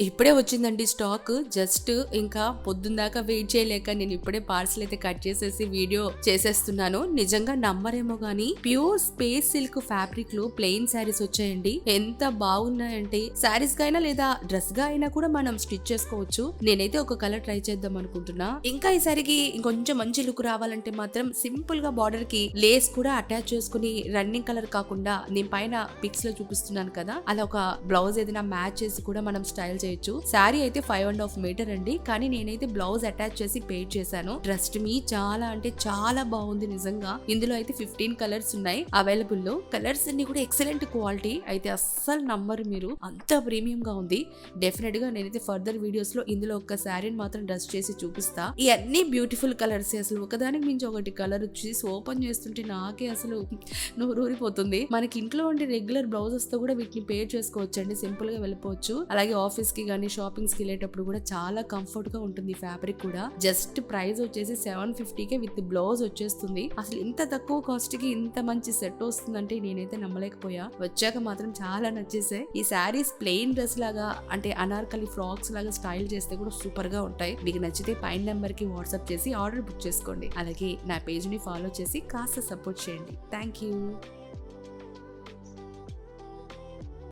ఇప్పుడే వచ్చిందండి stock. Just ఇంకా పొద్దుందాకా వెయిట్ చేయలేక నేను ఇప్పుడే పార్సల్ అయితే కట్ చేసేసి వీడియో చేసేస్తున్నాను. నిజంగా నమ్మరేమో గానీ ప్యూర్ స్పేస్ సిల్క్ ఫ్యాబ్రిక్ లో ప్లెయిన్ శారీస్ వచ్చాయండి. ఎంత బాగున్నాయంటే శారీస్ గా అయినా లేదా డ్రెస్ గా అయినా కూడా మనం స్టిచ్ చేసుకోవచ్చు. నేనైతే ఒక కలర్ ట్రై చేద్దాం అనుకుంటున్నా. ఇంకా ఈ సారికి ఇంకొంచెం మంచి లుక్ రావాలంటే మాత్రం సింపుల్ గా బార్డర్ కి లేస్ కూడా అటాచ్ చేసుకుని రన్నింగ్ కలర్ కాకుండా నేను పైన పిక్స్ లో చూపిస్తున్నాను కదా, అలా ఒక బ్లౌజ్ ఏదైనా మ్యాచ్ చేసి కూడా మనం స్టైల్ చేయొచ్చు. శారీ అయితే 5.5 మీటర్ అండి, కానీ నేనైతే బ్లౌజ్ అటాచ్ చేసి పేడ్ చేశాను. ట్రస్ట్ మీ చాలా అంటే చాలా బాగుంది నిజంగా. ఇందులో అయితే 15 కలర్స్ ఉన్నాయి అవైలబుల్ లో. కలర్స్ అన్ని కూడా ఎక్సలెంట్ క్వాలిటీ, అయితే అస్సలు నమ్మరు మీరు, అంత ప్రీమియం గా ఉంది. డెఫినెట్ గా నేనైతే ఫర్దర్ వీడియోస్ లో ఇందులో ఒక శారీని మాత్రం డ్రెస్ చేసి చూపిస్తా. ఈ అన్ని బ్యూటిఫుల్ కలర్స్, అసలు ఒకదానికి మించి ఒకటి కలర్ వచ్చి ఓపెన్ చేస్తుంటే నాకే అసలు నోరూరిపోతుంది. మనకి ఇంట్లో ఉండే రెగ్యులర్ బ్లౌజెస్ తో కూడా వీటిని పేర్ చేసుకోవచ్చు అండి, సింపుల్ గా వెళ్ళిపోవచ్చు. అలాగే ఆఫీస్ కి గానీ షాపింగ్స్ కి వెళ్ళేటప్పుడు కూడా చాలా కంఫర్ట్ గా ఉంటుంది. ఫ్యాబ్రిక్ కూడా జస్ట్ ప్రైస్ వచ్చేసి 750 విత్ బ్లౌజ్ వచ్చేస్తుంది. అసలు ఇంత తక్కువ కాస్ట్ కి ఇంత మంచి సెట్ వస్తుందంటే నేనైతే నమ్మలేకపోయా. వచ్చాక మాత్రం చాలా నచ్చేసాయి. ఈ శారీస్ ప్లెయిన్ డ్రెస్ లాగా అంటే అనార్కలి ఫ్రాక్స్ లాగా స్టైల్ చేస్తే కూడా సూపర్ గా ఉంటాయి. మీకు నచ్చితే పైన నెంబర్ కి వాట్సాప్ చేసి ఆర్డర్ బుక్ చేసుకోండి. అలాగే నా పేజ్ ని ఫాలో చేసి కాస్త సపోర్ట్ చేయండి. Thank you.